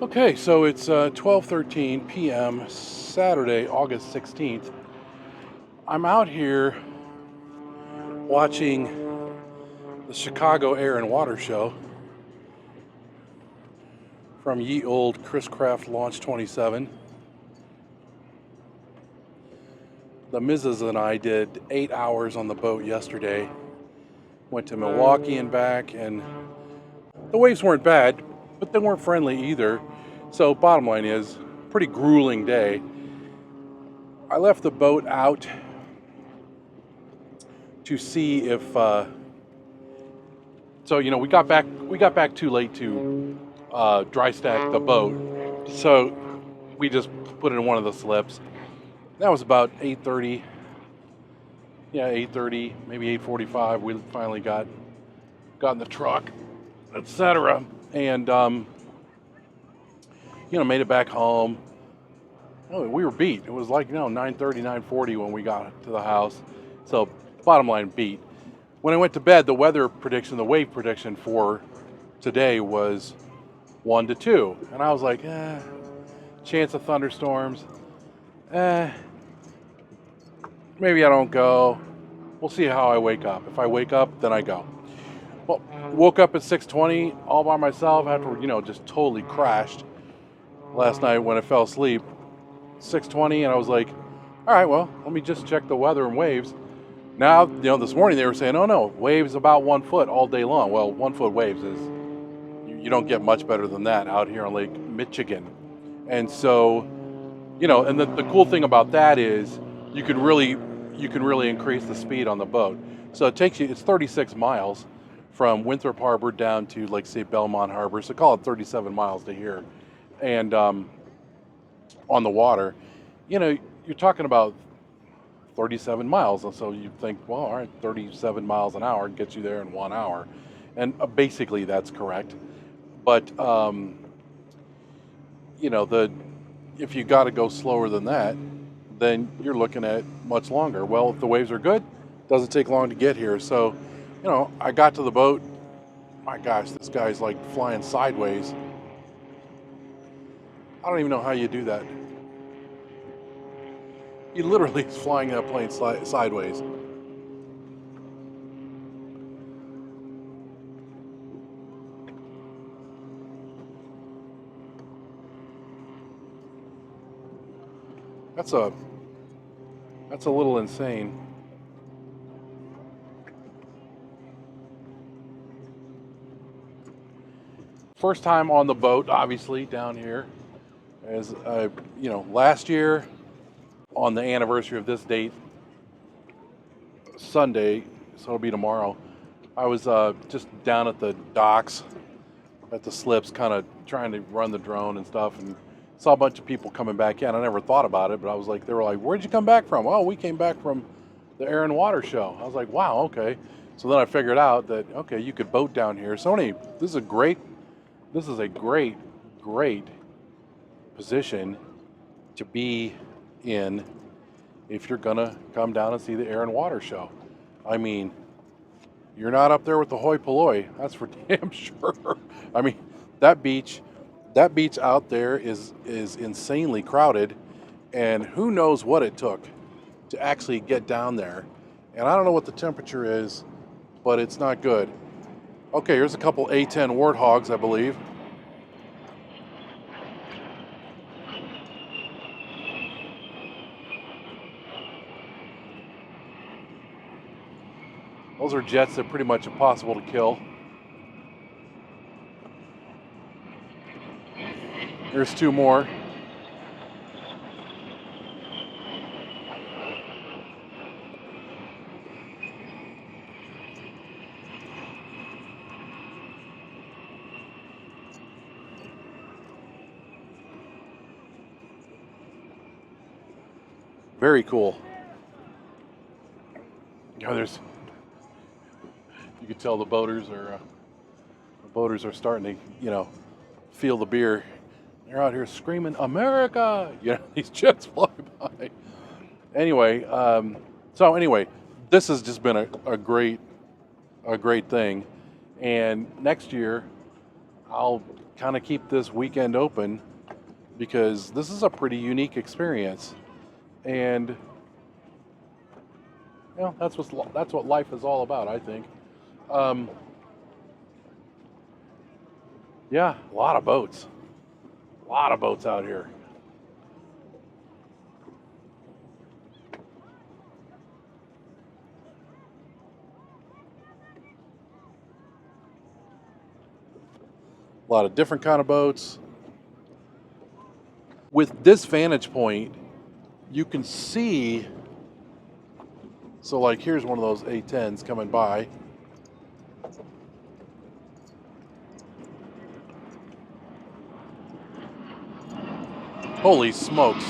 Okay, so it's 12:13 p.m. Saturday, August 16th. I'm out here watching the Chicago Air and Water Show from Ye Olde Christ-Craft Launch 27. The Mrs. and I did 8 hours on the boat yesterday. Went to Milwaukee and back, and the waves weren't bad, but they weren't friendly either. So bottom line is, pretty grueling day. I left the boat out to see if we got back too late to dry stack the boat, so we just put it in one of the slips. That was about 8:30. Yeah, 8:30, maybe 8:45. We finally got in the truck, etc. And made it back home. Oh, we were beat. It was like 9:30, 9:40 when we got to the house. So bottom line, beat. When I went to bed, the weather prediction, the wave prediction for today was 1 to 2, and I was like, chance of thunderstorms. Maybe I don't go. We'll see how I wake up. If I wake up, then I go. Well, woke up at 6:20 all by myself after just totally crashed last night when I fell asleep. 6:20, and I was like, all right, well, let me just check the weather and waves. Now, this morning they were saying, oh no, waves about 1 foot all day long. Well, 1 foot waves is, you don't get much better than that out here on Lake Michigan. And so, and the cool thing about that is you can really increase the speed on the boat. So it's 36 miles from Winthrop Harbor down to, like, say, Belmont Harbor. So call it 37 miles to here. And on the water, you're talking about 37 miles. And so you think, well, all right, 37 miles an hour gets you there in 1 hour. And basically that's correct. But, if you got to go slower than that, then you're looking at much longer. Well, if the waves are good, it doesn't take long to get here. So, I got to the boat. My gosh, this guy's like flying sideways. I don't even know how you do that. He literally is flying that plane sideways. That's a little insane. First time on the boat, obviously, down here. As last year on the anniversary of this date, Sunday, so it'll be tomorrow, I was just down at the docks, at the slips, kind of trying to run the drone and stuff, and saw a bunch of people coming back in. I never thought about it, but they were like, "Where'd you come back from?" "Oh, we came back from the Air and Water Show." I was like, "Wow, okay." So then I figured out that, okay, you could boat down here. So this is a great, great position to be in if you're gonna come down and see the Air and Water Show. I mean, you're not up there with the hoi polloi, that's for damn sure. I mean, that beach out there is insanely crowded, and who knows what it took to actually get down there. And I don't know what the temperature is, but it's not good. Okay, here's a couple A-10 warthogs, I believe. Those are jets that are pretty much impossible to kill. There's two more. Very cool. You can tell the boaters are starting to, feel the beer. They're out here screaming, "America!" These jets fly by. Anyway, this has just been a great thing. And next year, I'll kind of keep this weekend open because this is a pretty unique experience, and that's what life is all about, I think. Um, yeah, a lot of boats out here. A lot of different kind of boats. With this vantage point, you can see. So, like, here's one of those A10s coming by. Holy smokes.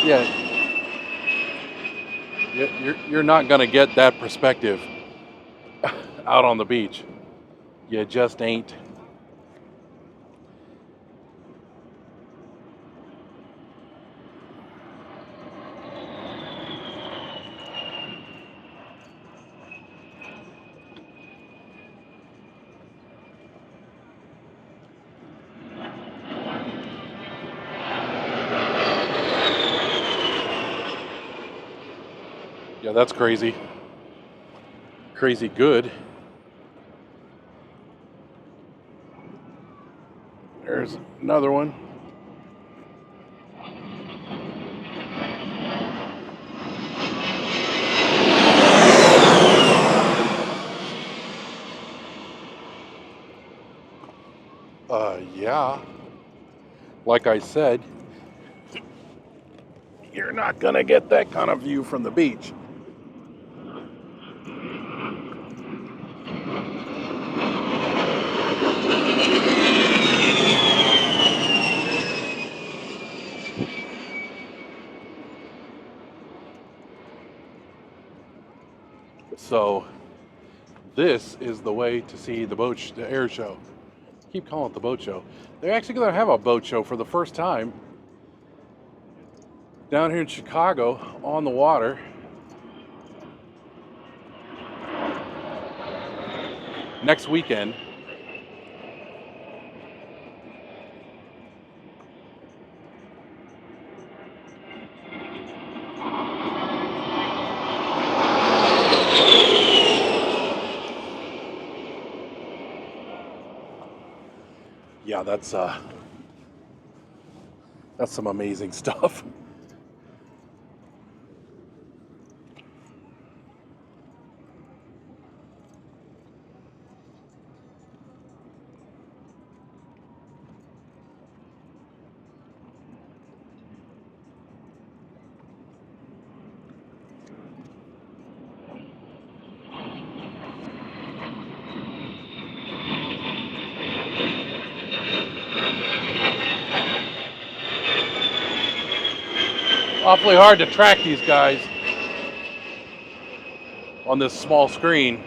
Yeah, you're not going to get that perspective out on the beach. You just ain't. Yeah, that's crazy. Crazy good. There's another one. Yeah. Like I said, you're not going to get that kind of view from the beach. So, this is the way to see the air show. Keep calling it the boat show. They're actually going to have a boat show for the first time down here in Chicago on the water. Next weekend. Yeah, that's some amazing stuff. Awfully hard to track these guys on this small screen.